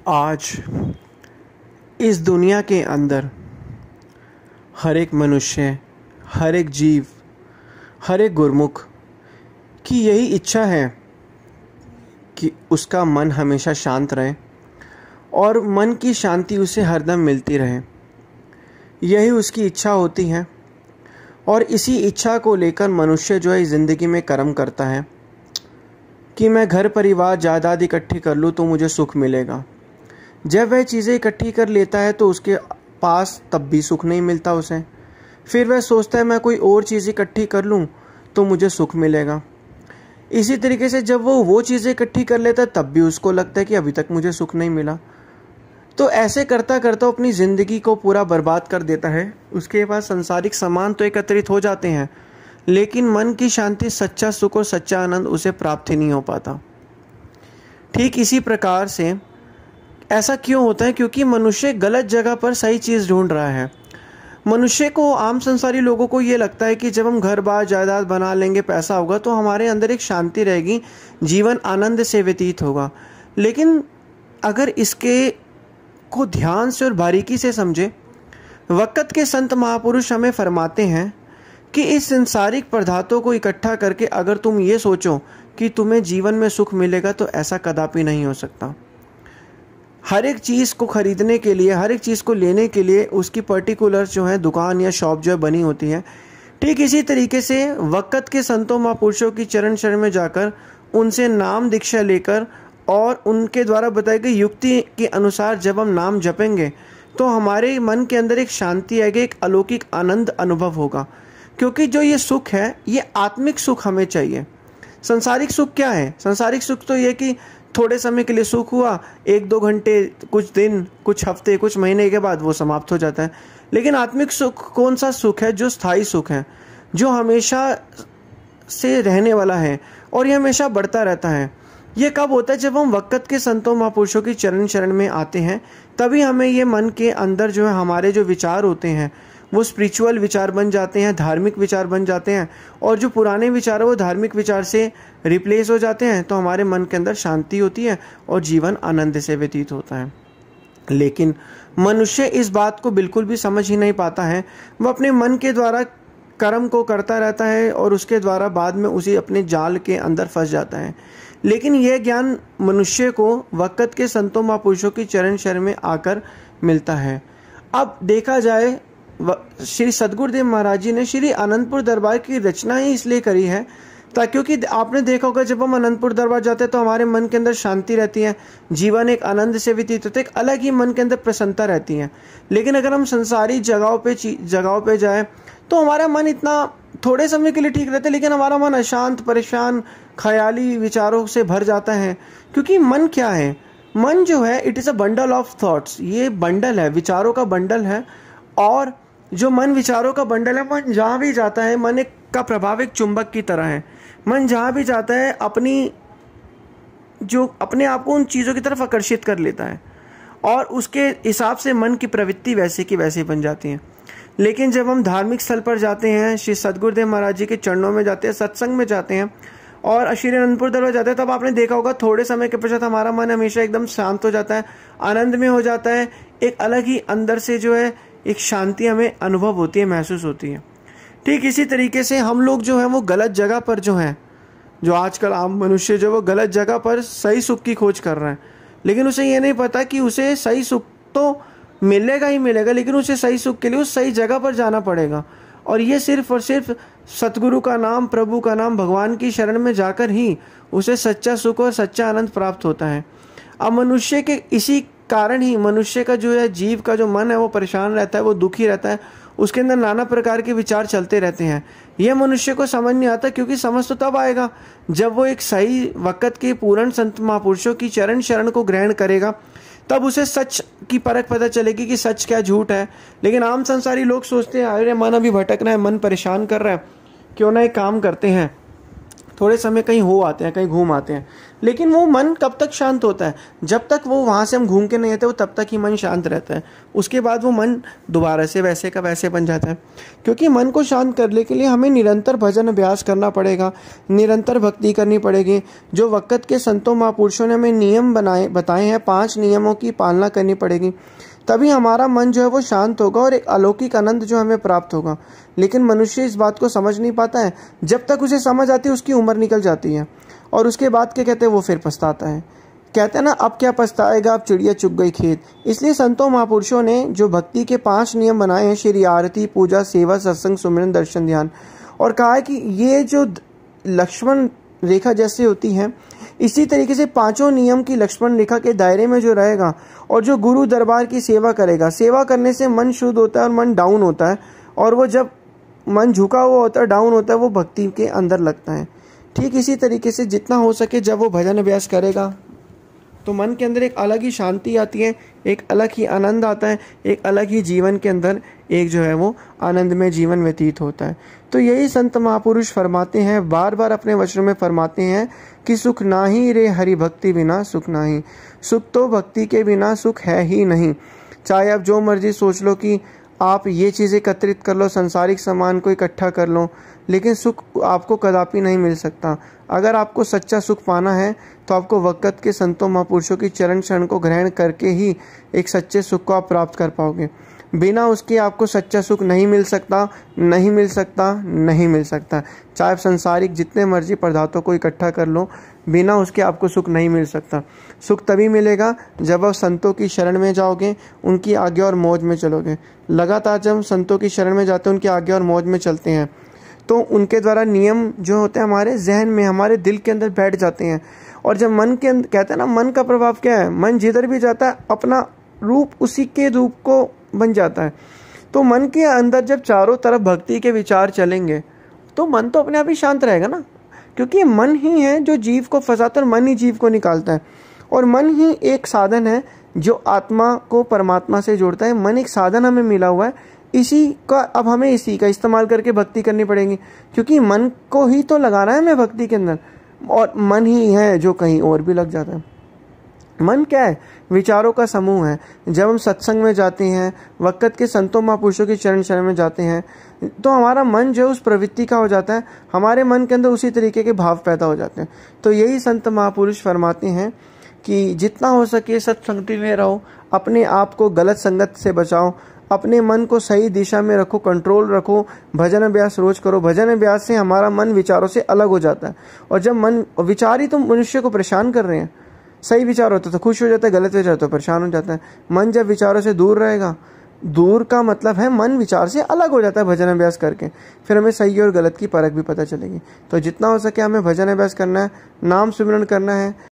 आज इस दुनिया के अंदर हर एक मनुष्य, हर एक जीव, हर एक गुरमुख की यही इच्छा है कि उसका मन हमेशा शांत रहे और मन की शांति उसे हरदम मिलती रहे। यही उसकी इच्छा होती है और इसी इच्छा को लेकर मनुष्य जो है ज़िंदगी में कर्म करता है कि मैं घर परिवार जायदाद इकट्ठी कर लूँ तो मुझे सुख मिलेगा। जब वह चीज़ें इकट्ठी कर लेता है तो उसके पास तब भी सुख नहीं मिलता उसे। फिर वह सोचता है मैं कोई और चीज़ इकट्ठी कर लूँ तो मुझे सुख मिलेगा। इसी तरीके से जब वो चीज़ें इकट्ठी कर लेता है तब भी उसको लगता है कि अभी तक मुझे सुख नहीं मिला। तो ऐसे करता करता अपनी ज़िंदगी को पूरा बर्बाद कर देता है। उसके पास संसारिक सामान तो एकत्रित हो जाते हैं लेकिन मन की शांति, सच्चा सुख और सच्चा आनंद उसे प्राप्त ही नहीं हो पाता। ठीक इसी प्रकार से ऐसा क्यों होता है? क्योंकि मनुष्य गलत जगह पर सही चीज़ ढूंढ रहा है। मनुष्य को, आम संसारी लोगों को ये लगता है कि जब हम घर बार जायदाद बना लेंगे, पैसा होगा तो हमारे अंदर एक शांति रहेगी, जीवन आनंद से व्यतीत होगा। लेकिन अगर इसके को ध्यान से और बारीकी से समझे, वक़्त के संत महापुरुष हमें फरमाते हैं कि इस संसारिक पदार्थों को इकट्ठा करके अगर तुम ये सोचो कि तुम्हें जीवन में सुख मिलेगा तो ऐसा कदापि नहीं हो सकता। हर एक चीज़ को खरीदने के लिए, हर एक चीज़ को लेने के लिए उसकी पर्टिकुलर जो है दुकान या शॉप जो है बनी होती है। ठीक इसी तरीके से वक़्त के संतों महापुरुषों की चरण शरण में जाकर उनसे नाम दीक्षा लेकर और उनके द्वारा बताई गई युक्ति के अनुसार जब हम नाम जपेंगे तो हमारे मन के अंदर एक शांति आएगी, एक अलौकिक आनंद अनुभव होगा। क्योंकि जो ये सुख है, ये आत्मिक सुख हमें चाहिए। संसारिक सुख क्या है? संसारिक सुख तो ये कि थोड़े समय के लिए सुख हुआ, 1-2 घंटे, कुछ दिन, कुछ हफ्ते, कुछ महीने के बाद वो समाप्त हो जाता है। लेकिन आत्मिक सुख कौन सा सुख है? जो स्थायी सुख है, जो हमेशा से रहने वाला है और ये हमेशा बढ़ता रहता है। ये कब होता है? जब हम वक़्त के संतों महापुरुषों की चरण शरण में आते हैं, तभी हमें ये मन के अंदर जो है हमारे जो विचार होते हैं वो स्पिरिचुअल विचार बन जाते हैं, धार्मिक विचार बन जाते हैं और जो पुराने विचार है वो धार्मिक विचार से रिप्लेस हो जाते हैं। तो हमारे मन के अंदर शांति होती है और जीवन आनंद से व्यतीत होता है। लेकिन मनुष्य इस बात को बिल्कुल भी समझ ही नहीं पाता है। वह अपने मन के द्वारा कर्म को करता रहता है और उसके द्वारा बाद में उसी अपने जाल के अंदर फंस जाता है। लेकिन यह ज्ञान मनुष्य को वक़्त के संतों महापुरुषों की चरण शरण में आकर मिलता है। अब देखा जाए, श्री सद्गुरुदेव महाराज जी ने श्री अनंतपुर दरबार की रचना ही इसलिए करी है ताकि, क्योंकि आपने देखा होगा जब हम अनंतपुर दरबार जाते हैं तो हमारे मन के अंदर शांति रहती है, जीवन एक आनंद से व्यतीत होता है, एक अलग ही मन के अंदर प्रसन्नता रहती है। लेकिन अगर हम संसारी जगहों पे जाए तो हमारा मन इतना थोड़े समय के लिए ठीक रहता है लेकिन हमारा मन अशांत, परेशान, ख्याली विचारों से भर जाता है। क्योंकि मन क्या है? मन जो है, it is a bundle of thoughts. ये बंडल है, विचारों का बंडल है। और जो मन विचारों का बंडल है, मन जहाँ भी जाता है, मन एक का प्रभाव एक चुंबक की तरह है। मन जहाँ भी जाता है अपने आप को उन चीज़ों की तरफ आकर्षित कर लेता है और उसके हिसाब से मन की प्रवृत्ति वैसे की वैसे बन जाती है। लेकिन जब हम धार्मिक स्थल पर जाते हैं, श्री सद्गुरुदेव महाराज जी के चरणों में जाते हैं, सत्संग में जाते हैं और श्री अनंतपुर दरबार जाते हैं, तब आपने देखा होगा थोड़े समय के पश्चात हमारा मन हमेशा एकदम शांत हो जाता है, आनंद में हो जाता है। एक अलग ही अंदर से जो है एक शांति हमें अनुभव होती है, महसूस होती है। ठीक इसी तरीके से हम लोग जो है वो गलत जगह पर जो है, जो आजकल आम मनुष्य जो वो गलत जगह पर सही सुख की खोज कर रहे हैं। लेकिन उसे ये नहीं पता कि उसे सही सुख तो मिलेगा ही मिलेगा, लेकिन उसे सही सुख के लिए उस सही जगह पर जाना पड़ेगा। और ये सिर्फ और सिर्फ सतगुरु का नाम, प्रभु का नाम, भगवान की शरण में जाकर ही उसे सच्चा सुख और सच्चा आनंद प्राप्त होता है। अब मनुष्य के इसी कारण ही मनुष्य का जो है, जीव का जो मन है वो परेशान रहता है, वो दुखी रहता है, उसके अंदर नाना प्रकार के विचार चलते रहते हैं। यह मनुष्य को समझ नहीं आता, क्योंकि समझ तो तब आएगा जब वो एक सही वक़्त के पूर्ण संत महापुरुषों की चरण शरण को ग्रहण करेगा, तब उसे सच की परख पता चलेगी कि सच क्या झूठ है। लेकिन आम संसारी लोग सोचते हैं अरे मन अभी भटक रहा है, मन परेशान कर रहा है, क्यों ना एक काम करते हैं, थोड़े समय कहीं हो आते हैं, कहीं घूम आते हैं। लेकिन वो मन कब तक शांत होता है? जब तक वो वहाँ से हम घूम के नहीं आते, वो तब तक ही मन शांत रहता है। उसके बाद वो मन दोबारा से वैसे का वैसे बन जाता है। क्योंकि मन को शांत करने के लिए हमें निरंतर भजन अभ्यास करना पड़ेगा, निरंतर भक्ति करनी पड़ेगी। जो वक़्त के संतों महापुरुषों ने हमें नियम बताए हैं, 5 नियमों की पालना करनी पड़ेगी, तभी हमारा मन जो है वो शांत होगा और एक अलौकिक आनंद जो हमें प्राप्त होगा। लेकिन मनुष्य इस बात को समझ नहीं पाता है। जब तक उसे समझ आती है उसकी उम्र निकल जाती है, और उसके बाद क्या कहते हैं, वो फिर पछताता है। कहते हैं ना, अब क्या पछताएगा, अब चिड़िया चुग गई खेत। इसलिए संतों महापुरुषों ने जो भक्ति के 5 नियम बनाए हैं, श्री आरती, पूजा, सेवा, सत्संग, सुमिरन, दर्शन, ध्यान, और कहा है कि ये जो लक्ष्मण रेखा जैसे होती है, इसी तरीके से 5 नियम की लक्ष्मण रेखा के दायरे में जो रहेगा और जो गुरु दरबार की सेवा करेगा, सेवा करने से मन शुद्ध होता है और मन डाउन होता है, और वो जब मन झुका हुआ होता है, डाउन होता है, वो भक्ति के अंदर लगता है। ठीक इसी तरीके से जितना हो सके जब वो भजन अभ्यास करेगा तो मन के अंदर एक अलग ही शांति आती है, एक अलग ही आनंद आता है, एक अलग ही जीवन के अंदर एक जो है वो आनंद में जीवन व्यतीत होता है। तो यही संत महापुरुष फरमाते हैं, बार बार अपने वचनों में फरमाते हैं कि सुख नाही रे हरि भक्ति बिना सुख नाही। सुख तो भक्ति के बिना सुख है ही नहीं। चाहे आप जो मर्जी सोच लो कि आप ये चीज़ें एकत्रित कर लो, संसारिक सामान को इकट्ठा कर लो, लेकिन सुख आपको कदापि नहीं मिल सकता। अगर आपको सच्चा सुख पाना है तो आपको वक़्त के संतों महापुरुषों की चरण शरण को ग्रहण करके ही एक सच्चे सुख को आप प्राप्त कर पाओगे। बिना उसके आपको सच्चा सुख नहीं मिल सकता, नहीं मिल सकता, नहीं मिल सकता। चाहे आप संसारिक जितने मर्जी पदार्थों को इकट्ठा कर लो, बिना उसके आपको सुख नहीं मिल सकता। सुख तभी मिलेगा जब आप संतों की शरण में जाओगे, उनकी आज्ञा और मौज में चलोगे। लगातार जब हम संतों की शरण में जाते हैं, उनकी आज्ञा और मौज में चलते हैं, तो उनके द्वारा नियम जो होते हैं हमारे जहन में, हमारे दिल के अंदर बैठ जाते हैं। और जब मन के अंदर, कहते हैं ना, मन का प्रभाव क्या है, मन जिधर भी जाता है अपना रूप उसी के रूप को बन जाता है। तो मन के अंदर जब चारों तरफ भक्ति के विचार चलेंगे तो मन तो अपने आप ही शांत रहेगा ना, क्योंकि मन ही है जो जीव को फंसाता है और मन ही जीव को निकालता है। और मन ही एक साधन है जो आत्मा को परमात्मा से जोड़ता है। मन एक साधन हमें मिला हुआ है, इसी का अब हमें इसी का इस्तेमाल करके भक्ति करनी पड़ेगी, क्योंकि मन को ही तो लगाना है हमें भक्ति के अंदर, और मन ही है जो कहीं और भी लग जाता है। मन क्या है? विचारों का समूह है। जब हम सत्संग में जाते हैं, वक़्त के संतों महापुरुषों की चरण शरण में जाते हैं, तो हमारा मन जो उस प्रवृत्ति का हो जाता है, हमारे मन के अंदर उसी तरीके के भाव पैदा हो जाते हैं। तो यही संत महापुरुष फरमाते हैं कि जितना हो सके सत्संगति में रहो, अपने आप को गलत संगत से बचाओ, अपने मन को सही दिशा में रखो, कंट्रोल रखो, भजन अभ्यास रोज करो। भजन अभ्यास से हमारा मन विचारों से अलग हो जाता है। और जब मन, विचार ही तो मनुष्य को परेशान कर रहे हैं। सही विचार होता है तो खुश हो जाता है, गलत विचार तो परेशान हो जाता है। मन जब विचारों से दूर रहेगा, दूर का मतलब है मन विचार से अलग हो जाता है भजन अभ्यास करके, फिर हमें सही और गलत की परख भी पता चलेगी। तो जितना हो सके हमें भजन अभ्यास करना है, नाम सिमरन करना है,